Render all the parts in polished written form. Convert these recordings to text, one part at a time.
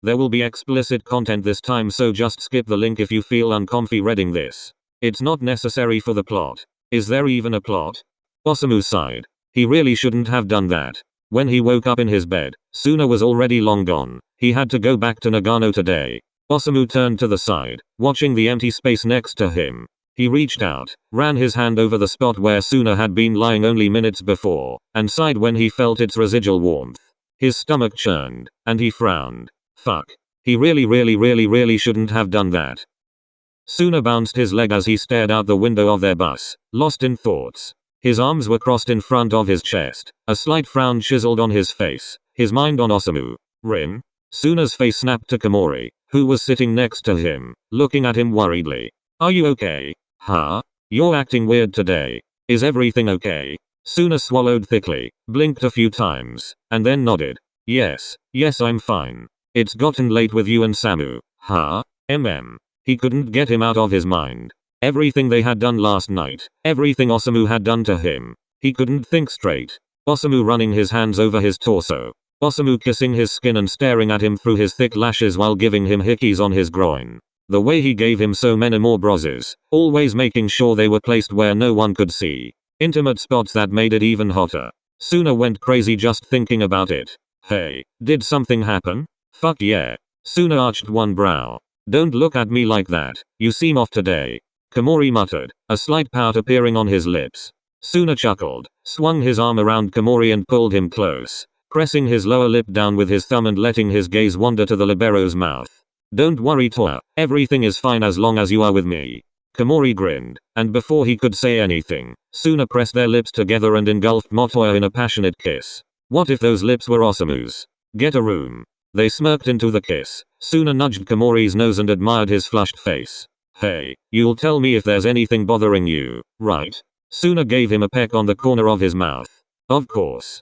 There will be explicit content this time, so just skip the link if you feel uncomfy reading this. It's not necessary for the plot. Is there even a plot? Osamu sighed. He really shouldn't have done that. When he woke up in his bed, Suna was already long gone. He had to go back to Nagano today. Osamu turned to the side, watching the empty space next to him. He reached out, ran his hand over the spot where Suna had been lying only minutes before, and sighed when he felt its residual warmth. His stomach churned, and he frowned. Fuck. He really shouldn't have done that. Suna bounced his leg as he stared out the window of their bus, lost in thoughts. His arms were crossed in front of his chest, a slight frown chiseled on his face, his mind on Osamu. Rin? Suna's face snapped to Komori, who was sitting next to him, looking at him worriedly. Are you okay? Huh? You're acting weird today. Is everything okay? Suna swallowed thickly, blinked a few times, and then nodded. Yes, I'm fine. It's gotten late with you and Samu. Huh? He couldn't get him out of his mind. Everything they had done last night, everything Osamu had done to him. He couldn't think straight. Osamu running his hands over his torso. Osamu kissing his skin and staring at him through his thick lashes while giving him hickeys on his groin. The way he gave him so many more bruises, always making sure they were placed where no one could see. Intimate spots that made it even hotter. Suna went crazy just thinking about it. Hey, did something happen? Fuck yeah. Suna arched one brow. Don't look at me like that, you seem off today. Komori muttered, a slight pout appearing on his lips. Suna chuckled, swung his arm around Komori and pulled him close, pressing his lower lip down with his thumb and letting his gaze wander to the libero's mouth. Don't worry Toa, everything is fine as long as you are with me. Komori grinned, and before he could say anything, Suna pressed their lips together and engulfed Motoya in a passionate kiss. What if those lips were Osamu's? Get a room. They smirked into the kiss. Suna nudged Komori's nose and admired his flushed face. Hey, you'll tell me if there's anything bothering you, right? Suna gave him a peck on the corner of his mouth. Of course.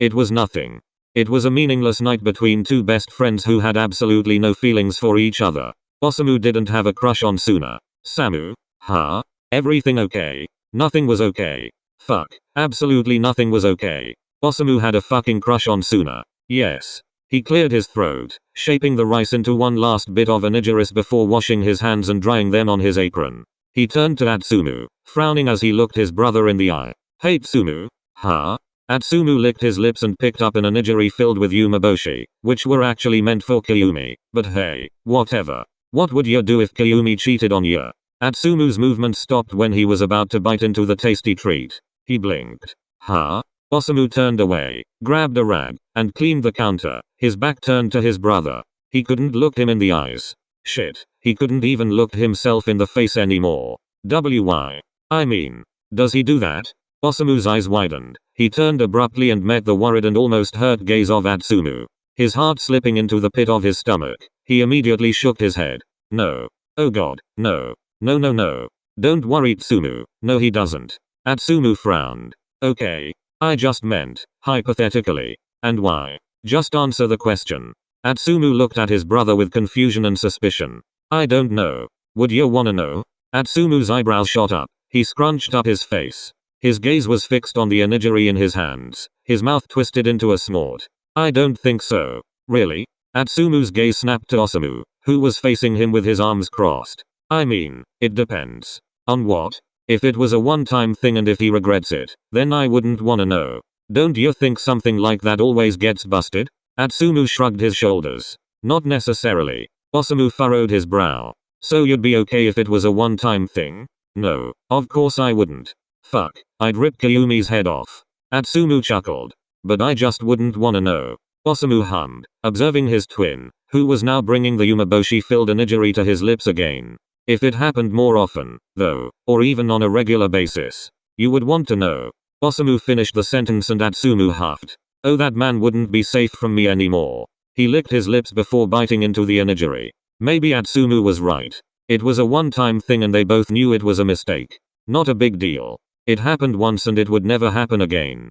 It was nothing. It was a meaningless night between two best friends who had absolutely no feelings for each other. Osamu didn't have a crush on Suna. Samu? Huh? Everything okay? Nothing was okay. Fuck. Absolutely nothing was okay. Osamu had a fucking crush on Suna. Yes. He cleared his throat, shaping the rice into one last bit of onigiri before washing his hands and drying them on his apron. He turned to Atsumu, frowning as he looked his brother in the eye. Hey Tsumu? Huh? Atsumu licked his lips and picked up an onigiri filled with umeboshi, which were actually meant for Kyumi. But hey, whatever. What would you do if Kyumi cheated on you? Atsumu's movement stopped when he was about to bite into the tasty treat. He blinked. Huh? Osamu turned away, grabbed a rag, and cleaned the counter, his back turned to his brother. He couldn't look him in the eyes. Shit, he couldn't even look himself in the face anymore. I mean, does he do that? Osamu's eyes widened. He turned abruptly and met the worried and almost hurt gaze of Atsumu. His heart slipping into the pit of his stomach, he immediately shook his head. No. Oh god, no. No. Don't worry Tsumu. No he doesn't. Atsumu frowned. Okay. I just meant, hypothetically. And why? Just answer the question. Atsumu looked at his brother with confusion and suspicion. I don't know. Would you wanna know? Atsumu's eyebrows shot up. He scrunched up his face. His gaze was fixed on the onigiri in his hands. His mouth twisted into a snort. I don't think so. Really? Atsumu's gaze snapped to Osamu, who was facing him with his arms crossed. I mean, it depends. On what? If it was a one-time thing and if he regrets it, then I wouldn't wanna know. Don't you think something like that always gets busted? Atsumu shrugged his shoulders. Not necessarily. Osamu furrowed his brow. So you'd be okay if it was a one-time thing? No, of course I wouldn't. Fuck, I'd rip Kyumi's head off. Atsumu chuckled. But I just wouldn't wanna know. Osamu hummed, observing his twin, who was now bringing the umeboshi-filled onigiri to his lips again. If it happened more often, though, or even on a regular basis, you would want to know. Osamu finished the sentence and Atsumu huffed. Oh, that man wouldn't be safe from me anymore. He licked his lips before biting into the onigiri. Maybe Atsumu was right. It was a one-time thing and they both knew it was a mistake. Not a big deal. It happened once and it would never happen again.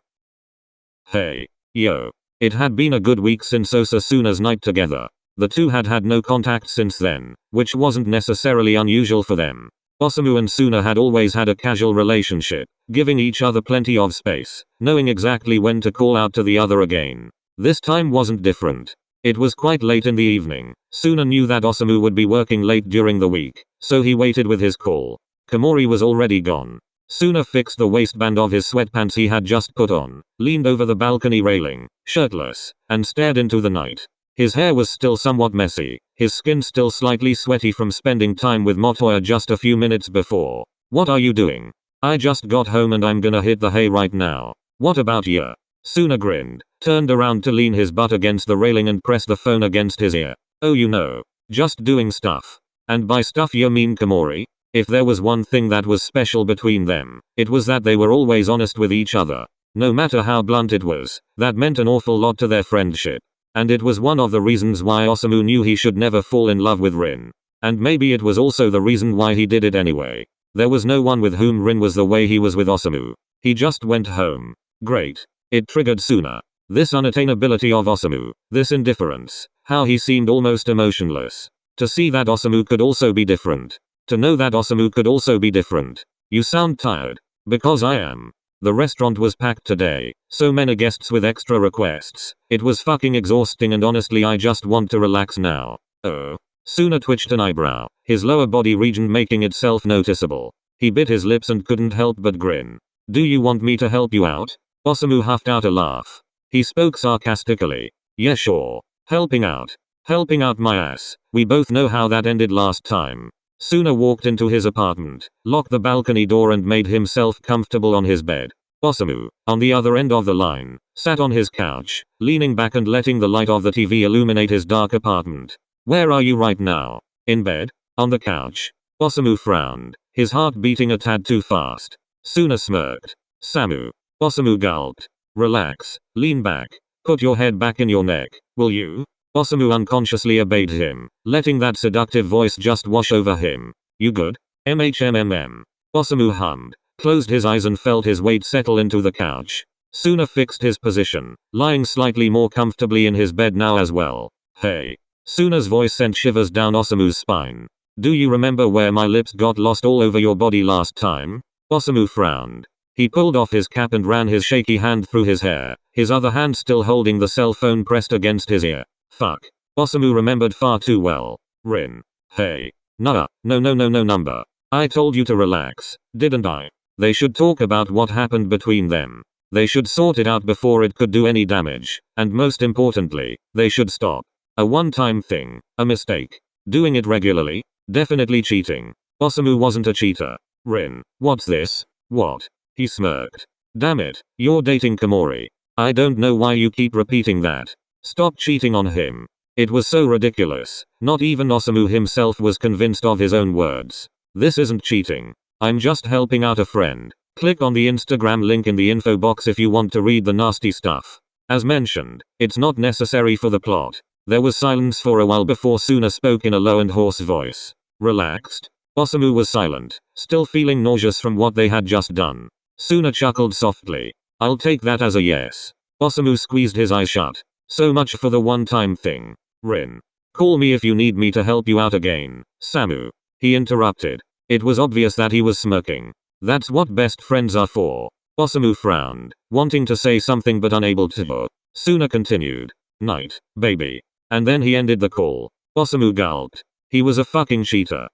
Hey. Yo. It had been a good week since OsaSuna's night together. The two had had no contact since then, which wasn't necessarily unusual for them. Osamu and Suna had always had a casual relationship, giving each other plenty of space, knowing exactly when to call out to the other again. This time wasn't different. It was quite late in the evening. Suna knew that Osamu would be working late during the week, so he waited with his call. Komori was already gone. Suna fixed the waistband of his sweatpants he had just put on, leaned over the balcony railing, shirtless, and stared into the night. His hair was still somewhat messy, his skin still slightly sweaty from spending time with Motoya just a few minutes before. What are you doing? I just got home and I'm gonna hit the hay right now. What about ya? Suna grinned, turned around to lean his butt against the railing and press the phone against his ear. Oh, you know, just doing stuff. And by stuff you mean Komori? If there was one thing that was special between them, it was that they were always honest with each other. No matter how blunt it was, that meant an awful lot to their friendship. And it was one of the reasons why Osamu knew he should never fall in love with Rin. And maybe it was also the reason why he did it anyway. There was no one with whom Rin was the way he was with Osamu. He just went home. Great. It triggered Suna. This unattainability of Osamu, this indifference, how he seemed almost emotionless. To see that Osamu could also be different. To know that Osamu could also be different. You sound tired. Because I am. The restaurant was packed today, so many guests with extra requests. It was fucking exhausting and honestly I just want to relax now. Oh. Suna twitched an eyebrow, his lower body region making itself noticeable. He bit his lips and couldn't help but grin. Do you want me to help you out? Osamu huffed out a laugh. He spoke sarcastically. Yeah, sure. Helping out. Helping out my ass. We both know how that ended last time. Suna walked into his apartment, locked the balcony door and made himself comfortable on his bed. Osamu, on the other end of the line, sat on his couch, leaning back and letting the light of the TV illuminate his dark apartment. Where are you right now? In bed? On the couch? Osamu frowned, his heart beating a tad too fast. Suna smirked. Samu. Osamu gulped. Relax, lean back, put your head back in your neck, will you? Osamu unconsciously obeyed him, letting that seductive voice just wash over him. You good? MHMMM. Osamu hummed, closed his eyes and felt his weight settle into the couch. Suna fixed his position, lying slightly more comfortably in his bed now as well. Hey. Suna's voice sent shivers down Osamu's spine. Do you remember where my lips got lost all over your body last time? Osamu frowned. He pulled off his cap and ran his shaky hand through his hair, his other hand still holding the cell phone pressed against his ear. Fuck. Osamu remembered far too well. Rin. Hey. No number. I told you to relax, didn't I? They should talk about what happened between them. They should sort it out before it could do any damage, and most importantly, they should stop. A one-time thing, a mistake. Doing it regularly? Definitely cheating. Osamu wasn't a cheater. Rin. What's this? What? He smirked. Damn it, you're dating Komori. I don't know why you keep repeating that. Stop cheating on him. It was so ridiculous. Not even Osamu himself was convinced of his own words. This isn't cheating. I'm just helping out a friend. Click on the Instagram link in the info box if you want to read the nasty stuff. As mentioned, it's not necessary for the plot. There was silence for a while before Suna spoke in a low and hoarse voice. Relaxed? Osamu was silent, still feeling nauseous from what they had just done. Suna chuckled softly. I'll take that as a yes. Osamu squeezed his eyes shut. So much for the one-time thing. Rin. Call me if you need me to help you out again. Samu. He interrupted. It was obvious that he was smirking. That's what best friends are for. Osamu frowned, wanting to say something but unable to. Suna continued. Night, baby. And then he ended the call. Osamu gulped. He was a fucking cheater.